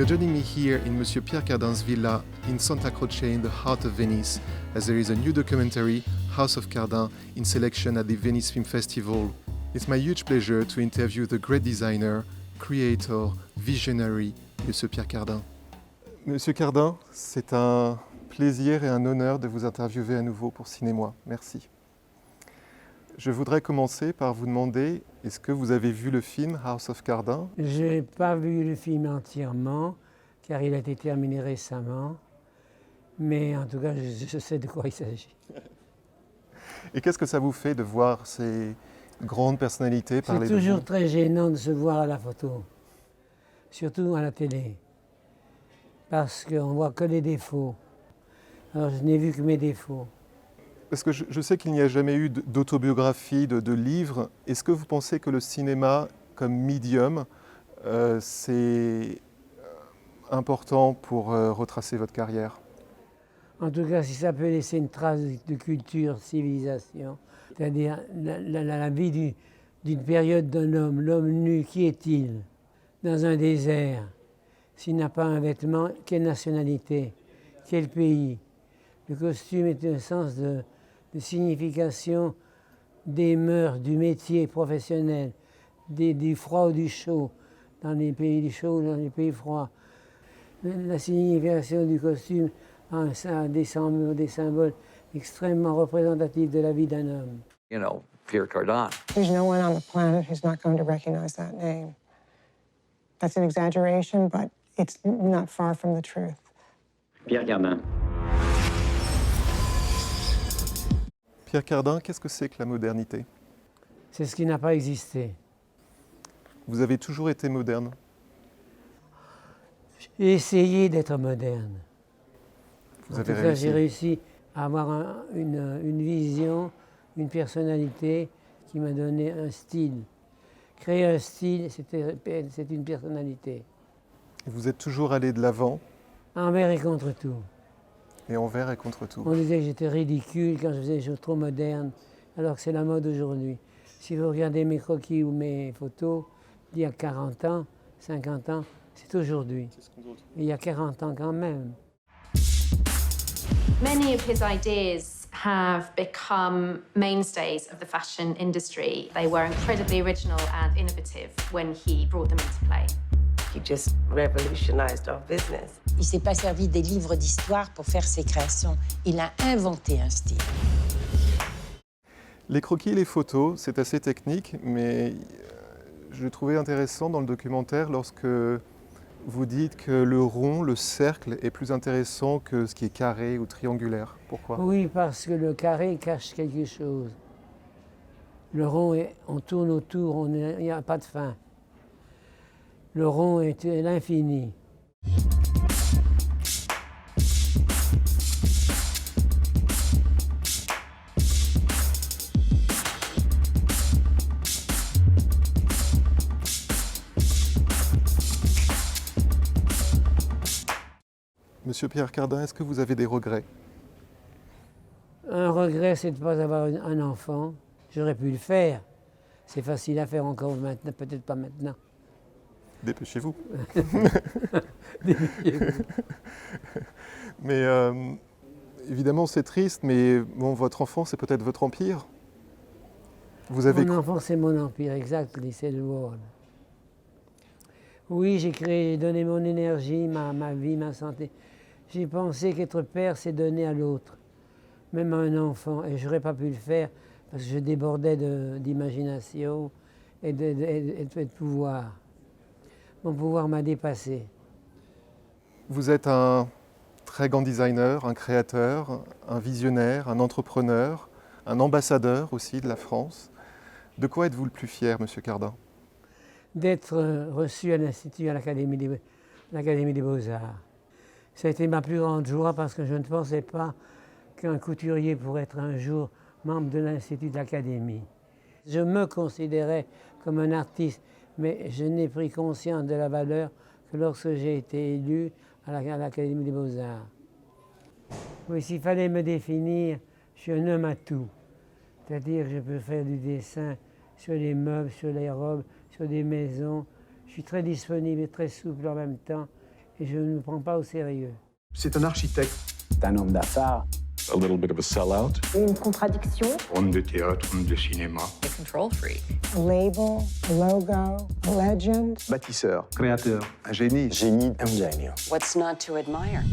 You're joining me here in Monsieur Pierre Cardin's villa in Santa Croce in the heart of Venice, as there is a new documentary, House of Cardin, in selection at the Venice Film Festival. It's my huge pleasure to interview the great designer, creator, visionary, Monsieur Pierre Cardin. Monsieur Cardin, c'est un plaisir et un honneur de vous interviewer à nouveau pour Cinémoi. Merci. Je voudrais commencer par vous demander, est-ce que vous avez vu le film House of Cardin? Je n'ai pas vu le film entièrement, car il a été terminé récemment, mais en tout cas, je sais de quoi il s'agit. Et qu'est-ce que ça vous fait de voir ces grandes personnalités parler de C'est vous? toujours très gênant de se voir à la photo, surtout à la télé, parce qu'on voit que les défauts. Alors je n'ai vu que mes défauts. Parce que je sais qu'il n'y a jamais eu d'autobiographie, de livre. Est-ce que vous pensez que le cinéma, comme médium, c'est important pour retracer votre carrière? En tout cas, si ça peut laisser une trace de culture, civilisation, c'est-à-dire la vie d'une période d'un homme, l'homme nu, qui est-il? Dans un désert, s'il n'a pas un vêtement, quelle nationalité? Quel pays? Le costume est un sens de signification des mœurs, du métier professionnel, du froid ou du chaud, dans les pays chauds ou dans les pays froids. La signification du costume a des symboles extrêmement représentatifs de la vie d'un homme. You know, Pierre Cardin. There's no one on the planet who's not going to recognize that name. That's an exaggeration, but it's not far from the truth. Pierre Cardin. Pierre Cardin, qu'est-ce que c'est que la modernité? C'est ce qui n'a pas existé. Vous avez toujours été moderne. J'ai essayé d'être moderne. Vous En avez tout cas, réussi. j'ai réussi à avoir une vision, une personnalité qui m'a donné un style. Créer un style, c'est une personnalité. Vous êtes toujours allé de l'avant, Envers et contre tout. et envers et contre tout. On disait que j'étais ridicule quand je faisais des choses trop modernes, alors que c'est la mode aujourd'hui. Si vous regardez mes croquis ou mes photos d'il y a 40 ans, 50 ans, c'est aujourd'hui. Il y a 40 ans quand même. Many of his ideas have become mainstays of the fashion industry. They were incredibly original and innovative when he brought them into play. He just revolutionized our business. Il ne s'est pas servi des livres d'histoire pour faire ses créations. Il a inventé un style. Les croquis et les photos, c'est assez technique, mais je le trouvais intéressant dans le documentaire lorsque vous dites que le rond, le cercle, est plus intéressant que ce qui est carré ou triangulaire. Pourquoi? Oui, parce que le carré cache quelque chose. Le rond, on tourne autour, il n'y a pas de fin. Le rond est l'infini. Monsieur Pierre Cardin, est-ce que vous avez des regrets? Un regret, c'est de ne pas avoir un enfant. J'aurais pu le faire. C'est facile à faire encore maintenant, peut-être pas maintenant. Dépêchez-vous. Mais évidemment, c'est triste, mais bon, votre enfant, c'est peut-être votre empire. Vous avez... Mon enfant, c'est mon empire, exactly, c'est le world. Oui, j'ai donné mon énergie, ma vie, ma santé. J'ai pensé qu'être père, c'est donner à l'autre, même à un enfant. Et je n'aurais pas pu le faire parce que je débordais d'imagination et de pouvoir. Mon pouvoir m'a dépassé. Vous êtes un très grand designer, un créateur, un visionnaire, un entrepreneur, un ambassadeur aussi de la France. De quoi êtes-vous le plus fier, Monsieur Cardin? D'être reçu à l'Institut, à l'Académie des Beaux-Arts. Ça a été ma plus grande joie parce que je ne pensais pas qu'un couturier pourrait être un jour membre de l'Institut de l'Académie. Je me considérais comme un artiste, mais je n'ai pris conscience de la valeur que lorsque j'ai été élu à l'Académie des Beaux-Arts. Oui, s'il fallait me définir, je suis un homme à tout. C'est-à-dire que je peux faire du dessin sur les meubles, sur les robes, sur des maisons. Je suis très disponible et très souple en même temps. et je ne me prends pas au sérieux. C'est un architecte. C'est un homme d'affaires. A little bit of a sellout. Une contradiction. Homme de théâtre, homme de cinéma. A control freak. A label, a logo, a legend. Bâtisseur. Créateur. Un génie. Génie. Un genio. What's not to admire?